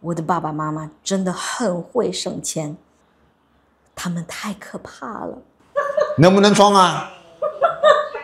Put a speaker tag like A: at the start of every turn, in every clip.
A: 我的爸爸媽媽真的很會省錢，他們太可怕了。
B: 能不能裝啊？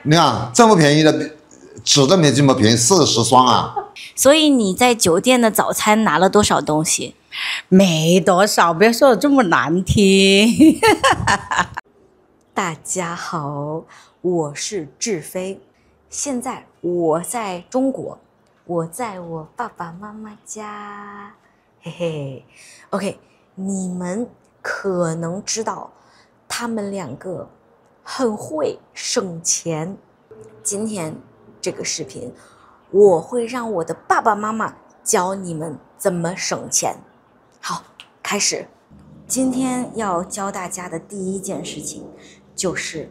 B: 你看這麼便宜的紙都沒這麼便宜，40雙啊！
A: 所以你在酒店的早餐拿了多少東西？
C: 沒多少，不要說的這麼難聽。
A: 大家好，我是志飛，現在我在中國，我在我爸爸媽媽家，嘿嘿。OK， 你們可能知道，他們兩個很會省錢。今天這個視頻，我會讓我的爸爸媽媽教你們怎麼省錢。好，開始。今天要教大家的第一件事情，就是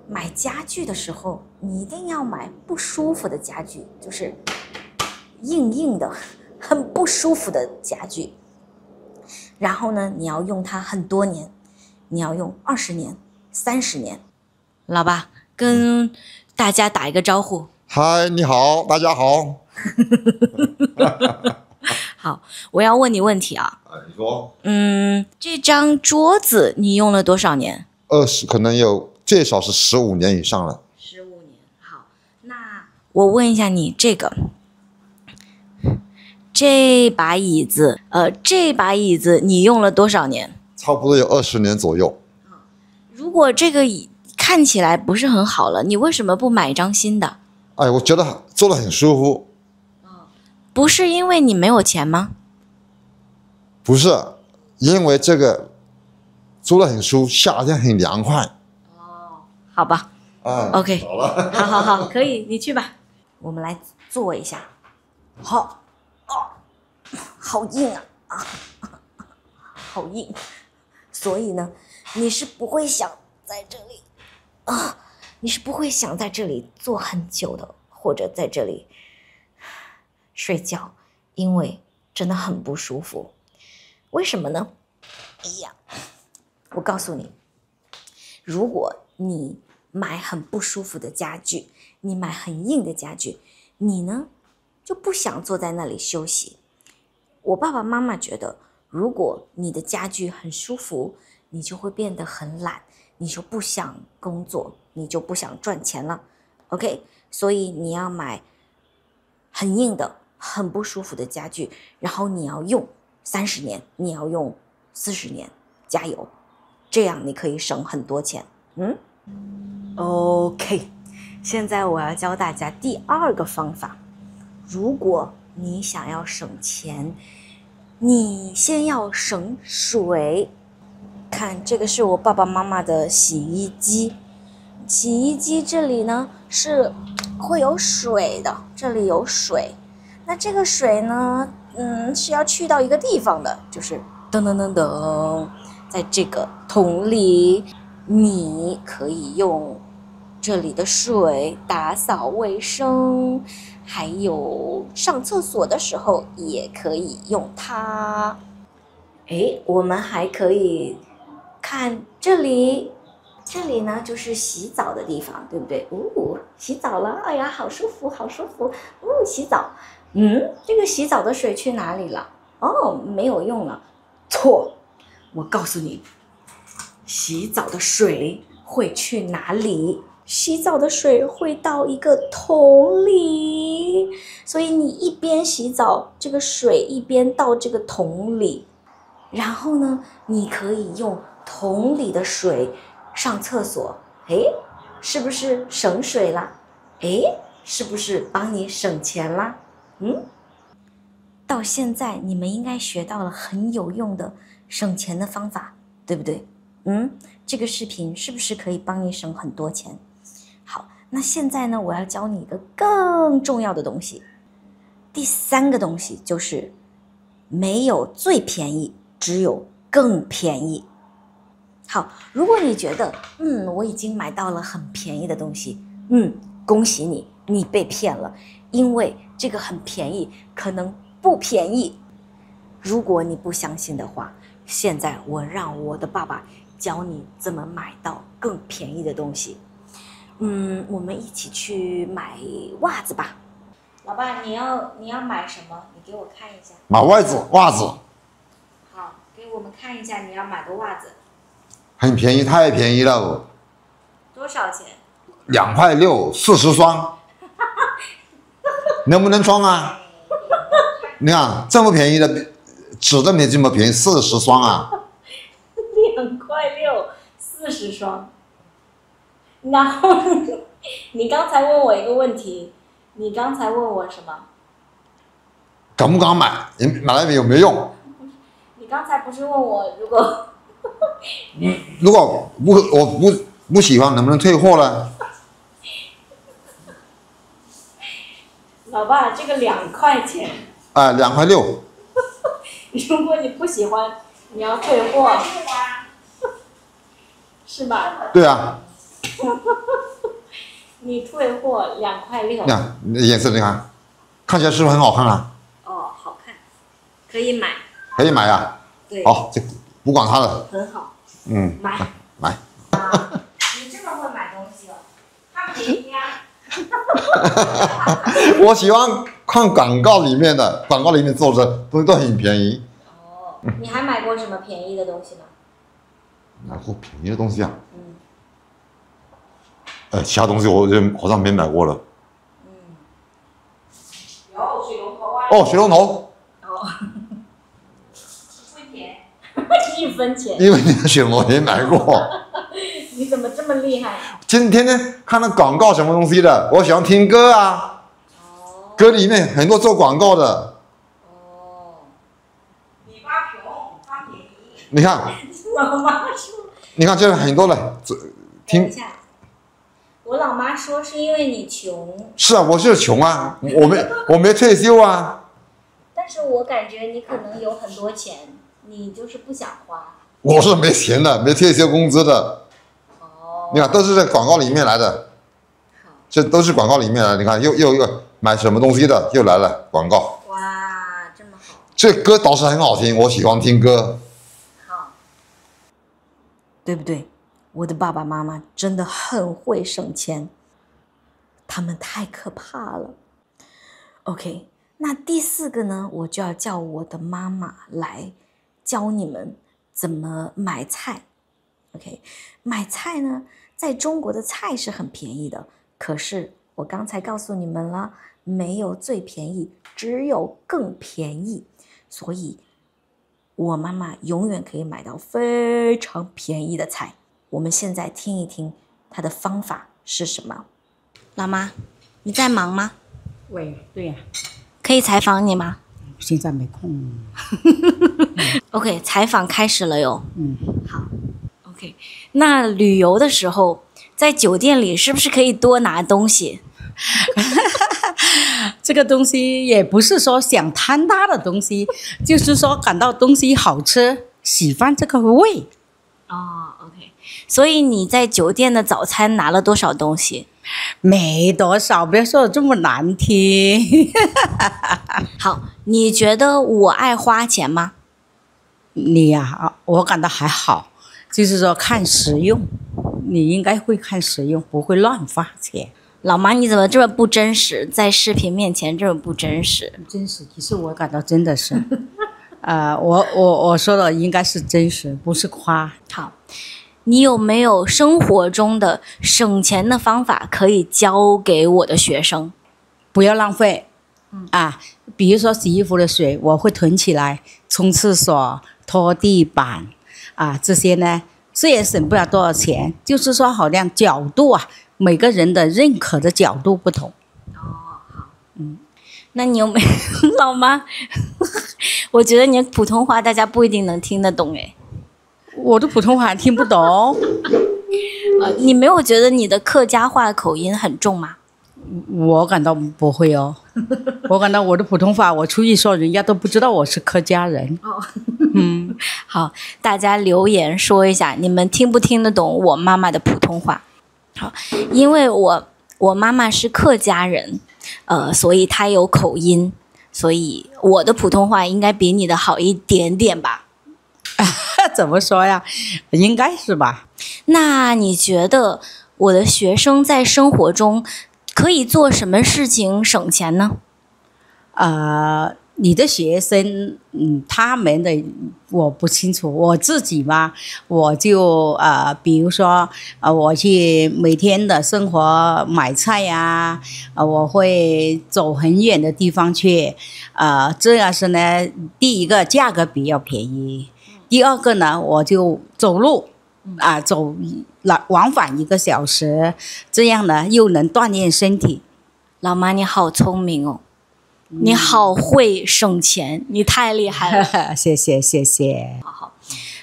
A: 買家具的時候，你一定要買不舒服的家具，就是硬硬的、很不舒服的家具。然後呢，你要用它很多年，你要用20年、30年。老爸，跟大家打一個招呼。
B: 嗨，你好，大家好。
A: 好，我要問你問題啊。
B: 你說。
A: 這張桌子你用了多少年？20，
B: 可能有最少是15年以上了。
A: 15年。好，那我問一下你这把椅子，你用了多少年？
B: 差不多有20年左右。
A: 如果这個椅看起來不是很好了，你為什麼不買一張新的？
B: 哎，我覺得坐得很舒服。
A: 不是因為你沒有錢嗎？
B: 不是，因為這個坐得很舒服，夏天很涼快。
A: 哦，好吧。OK，
B: 好了。
A: 好，可以，你去吧。我們來坐一下。好，好硬啊，好硬。所以呢，你是不會想在這裡坐很久的，或者在這裡睡覺，因為真的很不舒服。為什麼呢？哎呀，我告訴你，如果你買很不舒服的家具，你買很硬的家具，你呢就不想坐在那裡休息。我爸爸媽媽覺得，如果你的家具很舒服，你就會變得很懶，你就不想工作，你就不想賺錢了。OK， 所以你要買很硬的、很不舒服的家具，然後你要用30年，你要用40年，加油，這樣你可以省很多錢。OK， 現在我要教大家第2個方法。如果你想要省錢，你先要省水。看，這個是我爸爸媽媽的洗衣機。洗衣機這裡呢是會有水的，這裡有水。那這個水呢，是要去到一個地方的，就是噔噔噔噔，在這個桶裡，你可以用這裡的水打掃衛生，還有上廁所的時候也可以用它。我們還可以看這裡呢就是洗澡的地方，對不對？洗澡了，哎呀，好舒服，好舒服。洗澡。這個洗澡的水去哪裡了？沒有用了。錯，我告訴你，洗澡的水會去哪裡？洗澡的水會到一個桶裡，所以你一邊洗澡，這個水一邊到這個桶裡，然後呢，你可以用桶裡的水上廁所。是不是省水啦？是不是幫你省錢啦？到現在你們應該學到了很有用的省錢的方法，對不對？這個視頻是不是可以幫你省很多錢？好，那現在呢，我要教你一個更重要的東西。第3個東西就是沒有最便宜，只有更便宜。好，如果你覺得我已經買到了很便宜的東西，恭喜你，你被騙了，因為這個很便宜可能不便宜。如果你不相信的話，現在我讓我的爸爸教你怎麼買到更便宜的東西。我們一起去買襪子吧。老爸，你要買什么？你给我看一下。
B: 买袜子，
A: 好，给我们看一下你要买的袜子。
B: 很便宜，太便宜了。
A: 多少钱
B: ？2块6，40双。能不能穿啊？你看这么便宜的，纸都没这么便宜，40双啊。
A: 2块6，40双。然后你刚才問我一個問題，你剛才問我什麼？
B: 敢不敢買？買了有沒有用？
A: 你剛才不是問我如果
B: 我不喜歡，能不能退貨呢？
A: 老爸，這個2塊錢。
B: 哎，2塊6。
A: 如果你不喜歡，你要退貨，是吧？
B: 對啊。
A: 你退貨2塊6。
B: 你看顏色，你看起來是不是很好看啊？
A: 哦，好看，可以買。
B: 可以買啊。
A: 對。
B: 好，這不管它了。
A: 很好。
B: 買。
A: 你這麼會買東西哦，它便宜啊。
B: 我喜歡看廣告裡面的，廣告裡面做的東西都很便宜。
A: 哦，你還買過什麼便宜的東西嗎？
B: 買過便宜的東西啊？其他東西我就好像沒買過了。
A: 有水龍頭啊。
B: 哦，水龍頭。
A: 哦。1分錢。
B: 因為你的水龍頭也買過。
A: 你怎麼這麼厲害？
B: 天天看那廣告什麼東西的，我喜歡聽歌啊。哦。歌裡面很多做廣告的。
A: 哦。你媽窮，她便宜。
B: 你看。
A: 老媽說。
B: 你看這很多的聽。
A: 等一下。我老媽說是因為你窮。
B: 是啊，我就是窮啊，我沒退休啊。
A: 但是我感覺你可能有很多錢，你就是不想花。
B: 我是沒錢的，沒退休工資的。哦。你看，都是在廣告裡面來的。好。這都是廣告裡面來的，你看又買什麼東西的，又來了廣告。
A: 哇，這麼好。
B: 這歌倒是很好聽，我喜歡聽歌。
A: 好。對不對？我的爸爸媽媽真的很會省錢，他們太可怕了。OK， 那第4個呢，我就要叫我的媽媽來教你們怎麼買菜。OK， 買菜呢，在中國的菜是很便宜的，可是我剛才告訴你們了，沒有最便宜，只有更便宜，所以我媽媽永遠可以買到非常便宜的菜。我們現在聽一聽他的方法是什麼。老媽，你在忙嗎？
C: 喂，對呀。
A: 可以採訪你嗎？
C: 現在沒空。
A: OK， 採訪開始了喲。好。OK， 那旅遊的時候，在酒店裡是不是可以多拿東西？
C: 這個東西也不是說想貪大的東西，就是說感到東西好吃，喜歡這個味。
A: 哦，OK， 所以你在酒店的早餐拿了多少東西？
C: 沒多少，別說的這麼難聽。
A: 好，你覺得我愛花錢嗎？
C: 你呀，我感到還好，就是說看實用，你應該會看實用，不會亂花錢。
A: 老媽，你怎麼這麼不真實？在視頻面前這麼不真實？
C: 真實，其實我感到真的是。我說的應該是真實，不是誇。
A: 好，你有沒有生活中的省錢的方法可以教給我的學生？
C: 不要浪費。比如說洗衣服的水，我會囤起來，沖廁所、拖地板這些呢，雖然省不了多少錢，就是說好像角度啊，每個人的認可的角度不同。
A: 好。那你有沒有老媽？我覺得你的普通話大家不一定能聽得懂誒。
C: 我的普通話聽不懂。
A: 你沒有覺得你的客家話口音很重嗎？
C: 我感到不會哦。我感到我的普通話，我出去說，人家都不知道我是客家人。
A: 好，大家留言說一下，你們聽不聽得懂我媽媽的普通話？好，因為我媽媽是客家人。所以他有口音，所以我的普通話應該比你的好一點點吧？
C: 怎麼說呀？應該是吧？
A: 那你覺得我的學生在生活中可以做什麼事情省錢呢？
C: 你的學生，他們的我不清楚，我自己嘛，我就比如說我去每天的生活買菜呀，我會走很遠的地方去，這樣是呢，第一個價格比較便宜，第二個呢，我就走路，走往返1個小時，這樣呢又能鍛鍊身體。
A: 老媽你好聰明哦。你好會省錢，你太厲害了。
C: 謝謝謝謝。
A: 好，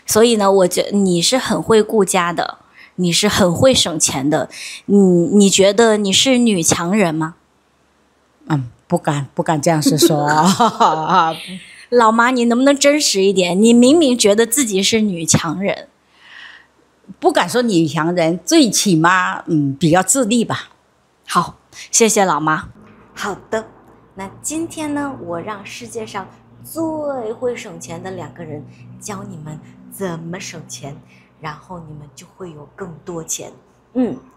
A: 所以呢，我覺得你是很會顧家的，你是很會省錢的。你覺得你是女強人嗎？
C: 不敢這樣子說。
A: 老媽，你能不能真實一點？你明明覺得自己是女強人。
C: 不敢說女強人，最起碼比較自立吧。
A: 好，謝謝老媽。好的。那今天呢，我讓世界上最會省錢的2個人教你們怎麼省錢，然後你們就會有更多錢。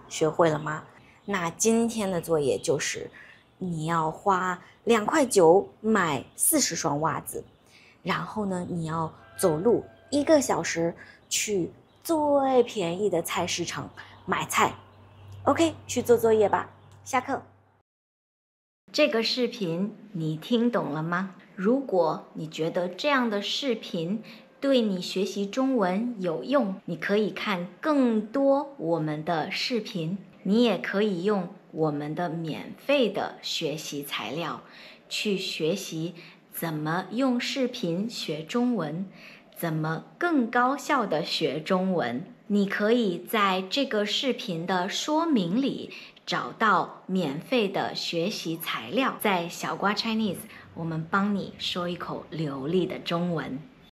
A: 學會了嗎？那今天的作業就是你要花2.9塊買40雙襪子，然後呢，你要走路1個小時去最便宜的菜市場買菜。OK， 去做作業吧。下課。这個視頻你聽懂了嗎？如果你覺得這樣的視頻對你學習中文有用，你可以看更多我們的視頻，你也可以用我們的免費的學習材料去學習怎麼用視頻學中文，怎麼更高效地學中文。你可以在這個視頻的說明裡找到免費的學習材料，在小瓜 Chinese，我們幫你說一口流利的中文。